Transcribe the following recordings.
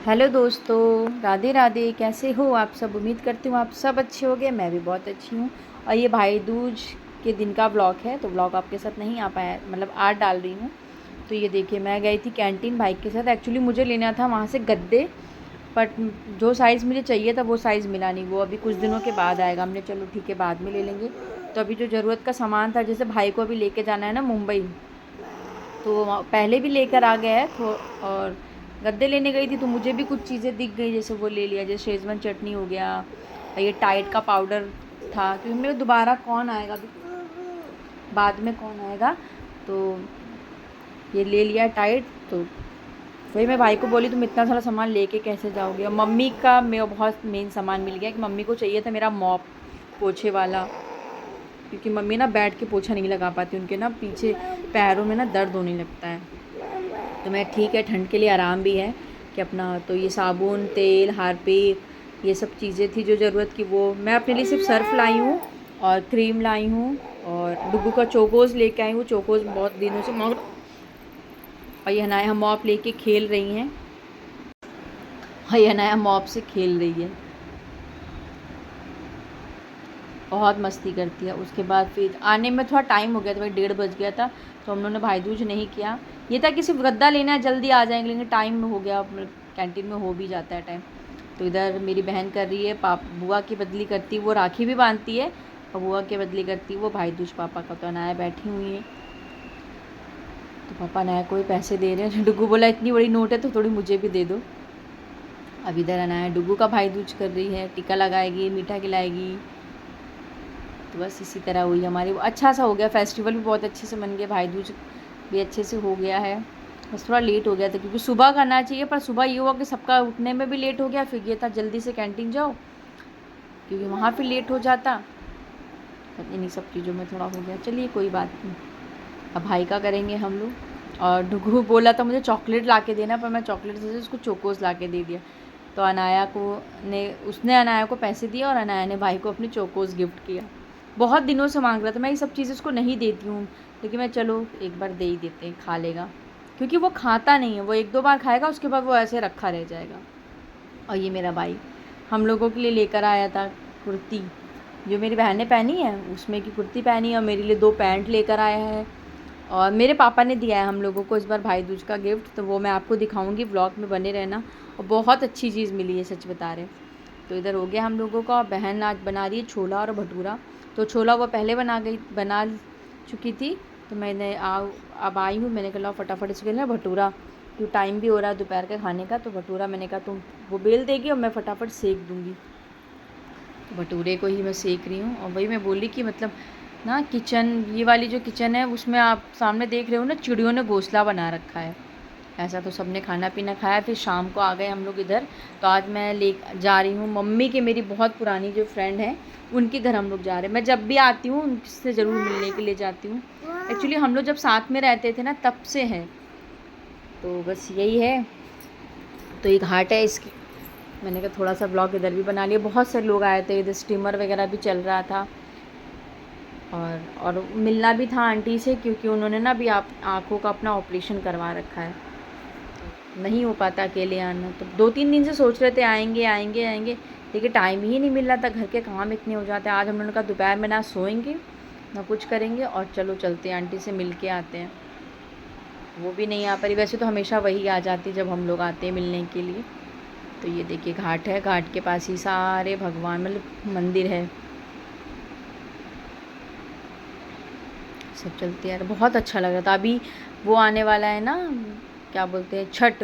Hello दोस्तों, राधे राधे। कैसे हो आप सब? उम्मीद करती हूँ आप सब अच्छे होंगे। मैं भी बहुत अच्छी हूँ। और ये भाई दूज के दिन का व्लॉग है, तो व्लॉग आपके साथ नहीं आ पाया, मतलब आज डाल रही हूँ। तो ये देखिए, मैं गई थी कैंटीन बाइक के साथ। एक्चुअली मुझे लेना था वहाँ से गद्दे, बट जो साइज़ मुझे चाहिए था वो साइज़ मिला नहीं। वो अभी कुछ दिनों के बाद आएगा। हमने चलो ठीक है, बाद में ले लेंगे। तो अभी जो ज़रूरत का सामान था, जैसे भाई को अभी लेके जाना है ना मुंबई, तो वो पहले भी लेकर आ गया है। तो और गद्दे लेने गई थी तो मुझे भी कुछ चीज़ें दिख गई, जैसे वो ले लिया, जैसे शेज़वान चटनी हो गया, और ये टाइड का पाउडर था, क्योंकि मेरे दोबारा कौन आएगा अभी, बाद में कौन आएगा। तो ये ले लिया टाइड। तो वही मैं भाई को बोली, तुम इतना सारा सामान लेके कैसे जाओगे। और मम्मी का मेरा बहुत मेन सामान मिल गया कि मम्मी को चाहिए था मेरा मॉप, पोछे वाला, क्योंकि मम्मी ना बैठ के पोछा नहीं लगा पाती, उनके ना पीछे पैरों में ना दर्द होने लगता है। तो मैं ठीक है, ठंड के लिए आराम भी है कि अपना। तो ये साबुन, तेल, हारपिक, ये सब चीज़ें थी जो ज़रूरत की, वो मैं अपने लिए सिर्फ सर्फ लाई हूँ और क्रीम लाई हूँ। और डुग्गू का चोकोज़ लेके आई हूँ। चोकोज़ बहुत दिनों से मांग। और ये हनाया मॉप लेके खेल रही हैं। और ये हनाया मॉप से खेल रही है, बहुत मस्ती करती है। उसके बाद फिर आने में थोड़ा टाइम हो गया था, भाई 1:30 बज गया था। तो हम लोगों ने भाई दूज नहीं किया। ये था कि सिर्फ गद्दा लेना है, जल्दी आ जाएंगे, लेकिन टाइम हो गया, कैंटीन में हो भी जाता है टाइम। तो इधर मेरी बहन कर रही है, बुआ की बदली करती, वो राखी भी बांधती है और बुआ की बदली करती वो भाई दूज पापा का। तो अनाया बैठी हुई है, तो पापा अनाया को ही पैसे दे रहे हैं। डुग्गू बोला इतनी बड़ी नोट है तो थोड़ी मुझे भी दे दो। अब इधर अनाया डुग्गू का भाई दूज कर रही है, टीका लगाएगी, मीठा खिलाएगी। तो बस इसी तरह हुई हमारी। वो अच्छा सा हो गया, फेस्टिवल भी बहुत अच्छे से बन गया, भाई दूज भी अच्छे से हो गया है। बस थोड़ा लेट हो गया था, क्योंकि सुबह करना चाहिए, पर सुबह ये हुआ कि सबका उठने में भी लेट हो गया। फिर ये था जल्दी से कैंटीन जाओ, क्योंकि वहाँ फिर लेट हो जाता। इन्हीं सब चीज़ों में थोड़ा हो गया। चलिए कोई बात नहीं, अब भाई का करेंगे हम लोग। और डुगू बोला था मुझे चॉकलेट ला के देना, पर मैं चॉकलेट से उसको चोकोस ला के दे दिया। तो अनाया को उसने अनाया को पैसे दिए और अनाया ने भाई को अपने चोकोस गिफ्ट किया। बहुत दिनों से मांग रहा था। मैं ये सब चीज़ें उसको नहीं देती हूँ, लेकिन मैं चलो एक बार दे ही देते हैं, खा लेगा। क्योंकि वो खाता नहीं है, वो 1-2 बार खाएगा, उसके बाद वो ऐसे रखा रह जाएगा। और ये मेरा भाई हम लोगों के लिए लेकर आया था कुर्ती, जो मेरी बहन ने पहनी है उसमें की कुर्ती पहनी है, और मेरे लिए 2 पैंट लेकर आया है। और मेरे पापा ने दिया है हम लोगों को इस बार भाई दूज का गिफ्ट, तो वो मैं आपको दिखाऊंगी, व्लॉग में बने रहना। और बहुत अच्छी चीज़ मिली है, सच बता रहे। तो इधर हो गया हम लोगों का। बहन आज बना रही है छोला और भटूरा। तो छोला वो पहले बना चुकी थी, तो मैंने अब आई हूँ, मैंने कहा फटाफट इसके लिए भटूरा, क्योंकि टाइम भी हो रहा है दोपहर के खाने का। तो भटूरा मैंने कहा तुम वो बेल देगी और मैं फटाफट सेक दूँगी। तो भटूरे को ही मैं सेक रही हूँ। और वही मैं बोली कि मतलब ना, किचन, ये वाली जो किचन है उसमें आप सामने देख रहे हो ना, चिड़ियों ने घोंसला बना रखा है। ऐसा तो सबने खाना पीना खाया, फिर शाम को आ गए हम लोग इधर। तो आज मैं ले जा रही हूँ मम्मी के, मेरी बहुत पुरानी जो फ्रेंड है उनके घर हम लोग जा रहे हैं। मैं जब भी आती हूँ उनसे ज़रूर मिलने के लिए जाती हूँ। एक्चुअली हम लोग जब साथ में रहते थे ना, तब से है। तो बस यही है। तो ये घाट है इसकी। मैंने कहा थोड़ा सा ब्लॉग इधर भी बना लिया। बहुत सारे लोग आए थे, इधर स्टीमर वगैरह भी चल रहा था। और मिलना भी था आंटी से, क्योंकि उन्होंने ना अभी आँखों का अपना ऑपरेशन करवा रखा है, नहीं हो पाता अकेले आना। तो 2-3 दिन से सोच रहे थे आएंगे आएंगे आएंगे, लेकिन टाइम ही नहीं मिल रहा था, घर के काम इतने हो जाते हैं। आज हम लोगों का दोपहर में ना सोएंगे ना कुछ करेंगे, और चलो चलते हैं आंटी से मिल के आते हैं। वो भी नहीं आ पा रही, वैसे तो हमेशा वही आ जाती जब हम लोग आते हैं मिलने के लिए। तो ये देखिए घाट है, घाट के पास ही सारे भगवान मतलब मंदिर है, सब चलते यार। बहुत अच्छा लग रहा था। अभी वो आने वाला है ना, क्या बोलते हैं, छठ।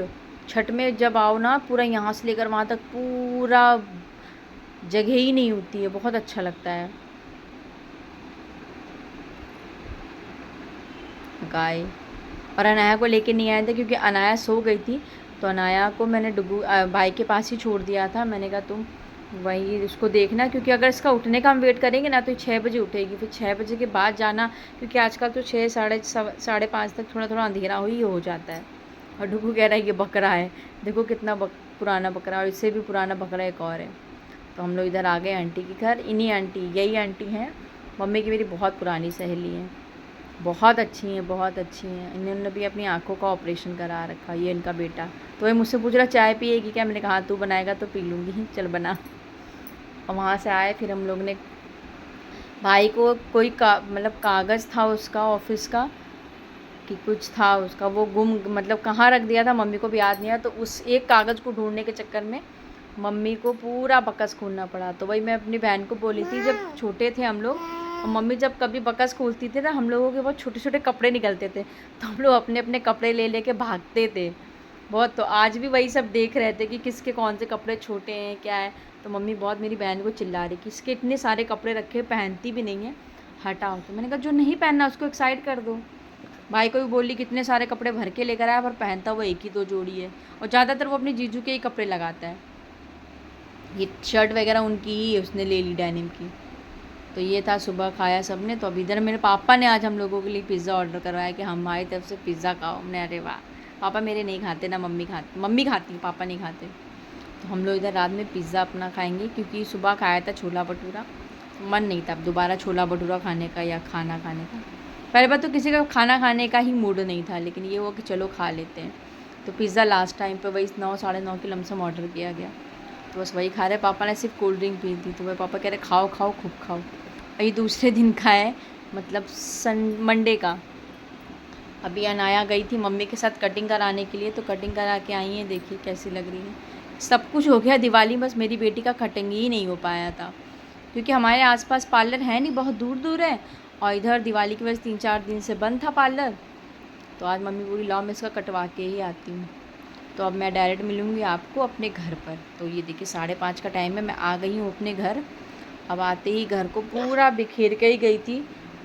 छठ में जब आओ ना, पूरा यहाँ से लेकर वहाँ तक पूरा जगह ही नहीं होती है, बहुत अच्छा लगता है। गाय। और अनाया को लेके नहीं आए थे, क्योंकि अनाया सो गई थी। तो अनाया को मैंने भाई के पास ही छोड़ दिया था। मैंने कहा तुम वही उसको देखना, क्योंकि अगर इसका उठने का हम वेट करेंगे ना, तो 6 बजे उठेगी, फिर 6 बजे के बाद जाना, क्योंकि आजकल तो 6 साढ़े 5 तक थोड़ा थोड़ा अंधेरा ही हो जाता है। और डुगू कह रहा है ये बकरा है, देखो कितना पुराना बकरा, और इससे भी पुराना बकरा एक और है। तो हम लोग इधर आ गए आंटी के घर। इन्हीं आंटी, यही आंटी हैं, मम्मी की मेरी बहुत पुरानी सहेली हैं। बहुत अच्छी हैं, बहुत अच्छी हैं। इन्होंने भी अपनी आँखों का ऑपरेशन करा रखा, ये इनका बेटा। तो ये मुझसे पूछ रहा चाय पिएगी क्या? मैंने कहा तू बनाएगा तो पी लूँगी, चल बना। और वहाँ से आए फिर हम लोग ने भाई को कोई मतलब कागज़ था उसका ऑफिस का कि कुछ था उसका, वो गुम मतलब कहाँ रख दिया था मम्मी को भी याद नहीं आया। तो उस एक कागज़ को ढूंढने के चक्कर में मम्मी को पूरा बकस खोलना पड़ा। तो वही मैं अपनी बहन को बोली थी, जब छोटे थे हम लोग और मम्मी जब कभी बकस खोलती थी ना, हम लोगों के बहुत छोटे छोटे कपड़े निकलते थे, तो हम लोग अपने अपने कपड़े ले लेके भागते थे बहुत। तो आज भी वही सब देख रहे थे कि किसके कौन से कपड़े छोटे हैं क्या है। तो मम्मी बहुत मेरी बहन को चिल्ला रही कि इसके इतने सारे कपड़े रखे, पहनती भी नहीं है, हटाओ। तो मैंने कहा जो नहीं पहनना उसको एक साइड कर दो। भाई को भी बोली कितने सारे कपड़े भर के लेकर आया, पर पहनता वो एक ही दो जोड़ी है, और ज़्यादातर वो अपने जीजू के ही कपड़े लगाता है। ये शर्ट वगैरह उनकी ही उसने ले ली डेनिम की। तो ये था, सुबह खाया सब ने। तो अब इधर मेरे पापा ने आज हम लोगों के लिए पिज़्ज़ा ऑर्डर करवाया कि हमारी तरफ से पिज़्ज़ा खाओ। हमने अरे वाह, पापा मेरे नहीं खाते ना, मम्मी खाती, मम्मी खाती पापा नहीं खाते। तो हम लोग इधर रात में पिज़्ज़ा अपना खाएंगे, क्योंकि सुबह खाया था छोला भटूरा, मन नहीं था अब दोबारा छोला भटूरा खाने का या खाना खाने का। पहले बात तो किसी का खाना खाने का ही मूड नहीं था, लेकिन ये हुआ कि चलो खा लेते हैं। तो पिज़्ज़ा लास्ट टाइम पे वही 9 साढ़े 9 के लमसम ऑर्डर किया गया, तो बस वही खा रहे। पापा ने सिर्फ कोल्ड ड्रिंक पी थी, तो वह पापा कह रहे खाओ खाओ खूब खाओ। अभी दूसरे दिन का है, मतलब मंडे का। अभी अनाया गई थी मम्मी के साथ कटिंग कराने के लिए, तो कटिंग करा के आई है, देखिए कैसी लग रही है। सब कुछ हो गया दिवाली, बस मेरी बेटी का कटिंग ही नहीं हो पाया था, क्योंकि हमारे आसपास पार्लर है नहीं, बहुत दूर दूर है, और इधर दिवाली की वजह से 3-4 दिन से बंद था पार्लर। तो आज मम्मी बोली लाओ मैं इसका कटवा के ही आती हूँ। तो अब मैं डायरेक्ट मिलूँगी आपको अपने घर पर। तो ये देखिए 5:30 का टाइम है, मैं आ गई हूँ अपने घर। अब आते ही घर को पूरा बिखेर के ही गई थी,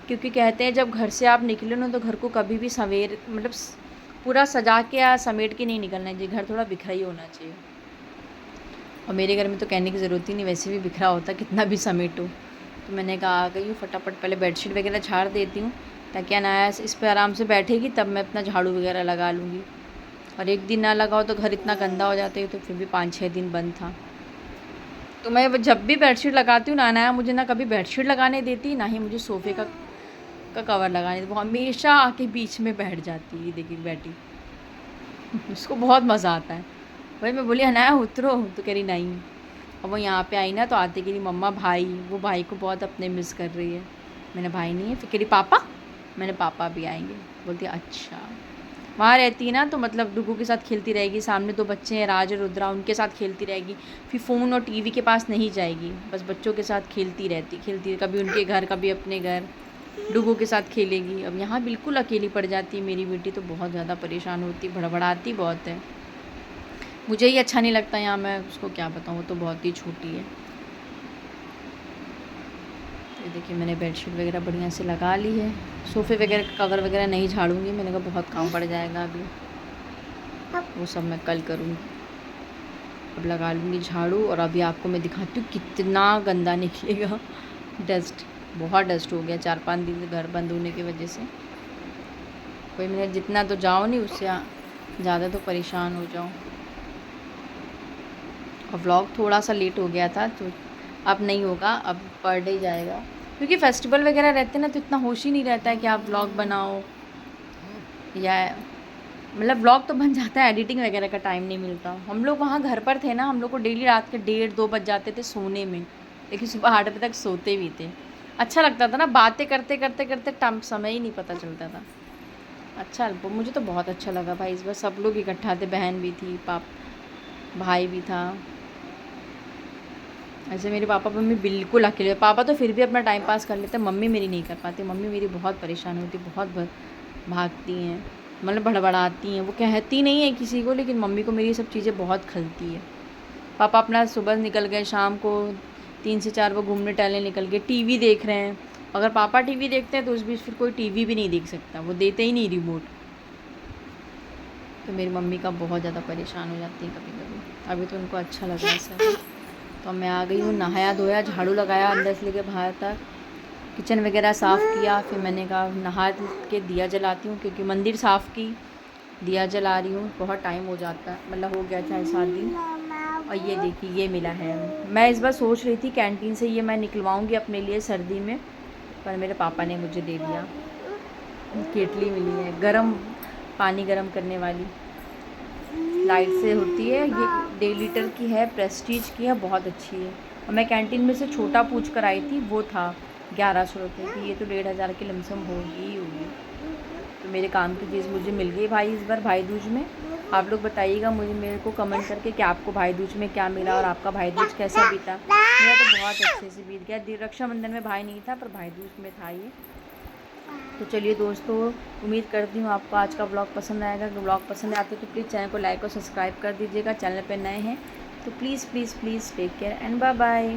क्योंकि कहते हैं जब घर से आप निकले ना, तो घर को कभी भी सवेर मतलब पूरा सजा के या समेट के नहीं निकलना चाहिए, घर थोड़ा बिखरा ही होना चाहिए। और मेरे घर में तो कहने की ज़रूरत ही नहीं, वैसे भी बिखरा होता कितना भी समेटो। तो मैंने कहा आ गई हूँ, फटाफट पहले बेडशीट वगैरह झाड़ देती हूँ, ताकि अनायास इस पर आराम से बैठेगी, तब मैं अपना झाड़ू वगैरह लगा लूँगी। और एक दिन ना लगाओ तो घर इतना गंदा हो जाता है। तो फिर भी 5-6 दिन बंद था। तो मैं जब भी बेडशीट लगाती हूँ ना, अनाया मुझे ना कभी बेडशीट लगाने देती, ना ही मुझे सोफ़े का कवर लगाने देती। वो हमेशा आके बीच में बैठ जाती है, देखिए बैठी। उसको बहुत मज़ा आता है। वही मैं बोली अनाया उतरो, तो कह रही नहीं। और वो यहाँ पे आई ना, तो आते कह रही मम्मा भाई, वो भाई को बहुत अपने मिस कर रही है। मैंने भाई नहीं है, फिर कह रही पापा, मैंने पापा भी आएंगे। बोलती अच्छा। वहाँ रहती है ना, तो मतलब डुगू के साथ खेलती रहेगी, सामने 2 बच्चे हैं राज और रुद्रा, उनके साथ खेलती रहेगी। फिर फ़ोन और टीवी के पास नहीं जाएगी, बस बच्चों के साथ खेलती रहती, कभी उनके घर कभी अपने घर, डुगू के साथ खेलेगी। अब यहाँ बिल्कुल अकेली पड़ जाती है मेरी बेटी, तो बहुत ज़्यादा परेशान होती, भड़बड़ाती बहुत है। मुझे ही अच्छा नहीं लगता यहाँ, मैं उसको क्या बताऊँ, वो तो बहुत ही छोटी है। ये देखिए मैंने बेडशीट वगैरह बढ़िया से लगा ली है। सोफ़े वगैरह कवर वगैरह नहीं झाड़ूंगी, मैंने कहा बहुत काम पड़ जाएगा अभी, वो सब मैं कल करूँगी। अब लगा लूँगी झाड़ू, और अभी आपको मैं दिखाती हूँ कितना गंदा निकलेगा। डस्ट, बहुत डस्ट हो गया 4-5 दिन से घर बंद होने की वजह से। कोई मैंने जितना तो जाओ नहीं, उससे ज़्यादा तो परेशान हो जाऊँ। और व्लॉग थोड़ा सा लेट हो गया था, तो अब नहीं होगा, अब पर डे जाएगा, क्योंकि फेस्टिवल वगैरह रहते हैं ना, तो इतना होश ही नहीं रहता है कि आप व्लॉग बनाओ, या मतलब व्लॉग तो बन जाता है, एडिटिंग वगैरह का टाइम नहीं मिलता। हम लोग वहाँ घर पर थे ना, हम लोग को डेली रात के 1:30-2 बज जाते थे सोने में, लेकिन सुबह 8 बजे तक सोते भी थे। अच्छा लगता था ना, बातें करते करते करते टाइम समय ही नहीं पता चलता था। अच्छा, मुझे तो बहुत अच्छा लगा भाई, इस बार सब लोग इकट्ठा थे, बहन भी थी, भाई भी था। ऐसे मेरे पापा मम्मी बिल्कुल अकेले, पापा तो फिर भी अपना टाइम पास कर लेते हैं, मम्मी मेरी नहीं कर पाती। मम्मी मेरी बहुत परेशान होती, बहुत भागती हैं, मतलब बड़बड़ाती हैं। वो कहती नहीं है किसी को, लेकिन मम्मी को मेरी सब चीज़ें बहुत खलती है। पापा अपना सुबह निकल गए, शाम को 3 से 4 वो घूमने टहलने निकल गए, टीवी देख रहे हैं। अगर पापा टीवी देखते हैं तो उस बीच फिर कोई टीवी भी नहीं देख सकता, वो देते ही नहीं रिमोट। तो मेरी मम्मी का बहुत ज़्यादा परेशान हो जाती है कभी कभी। अभी तो उनको अच्छा लग रहा है सब। तो मैं आ गई हूँ, नहाया धोया, झाड़ू लगाया अंदर से लेकर बाहर तक, किचन वगैरह साफ़ किया। फिर मैंने कहा नहा के दिया जलाती हूँ, क्योंकि मंदिर साफ़ की, दिया जला रही हूँ। बहुत टाइम हो जाता है, मतलब हो गया 6-7 दिन। और ये देखिए ये मिला है, मैं इस बार सोच रही थी कैंटीन से ये मैं निकलवाऊँगी अपने लिए सर्दी में, पर मेरे पापा ने मुझे दे दिया। केटली मिली है, गरम पानी गरम करने वाली, लाइट से होती है, ये 1.5 लीटर की है, प्रेस्टीज की है, बहुत अच्छी है। और मैं कैंटीन में से छोटा पूछ कर आई थी, वो था 1100 रुपये की। ये तो 1,500 की लमसम होगी। तो मेरे काम की चीज़ मुझे मिल गई भाई इस बार भाई दूज में। आप लोग बताइएगा मुझे, मेरे को कमेंट करके कि आपको भाई दूज में क्या मिला और आपका भाई दूज कैसा बीता। मेरा तो बहुत अच्छे से बीत गया। रक्षाबंधन में भाई नहीं था, पर भाई दूज में था ये। तो चलिए दोस्तों, उम्मीद करती हूँ आपको आज का ब्लॉग पसंद आएगा। अगर ब्लॉग पसंद आते तो प्लीज़ चैनल को लाइक और सब्सक्राइब कर दीजिएगा। चैनल पर नए हैं तो please take care and bye bye.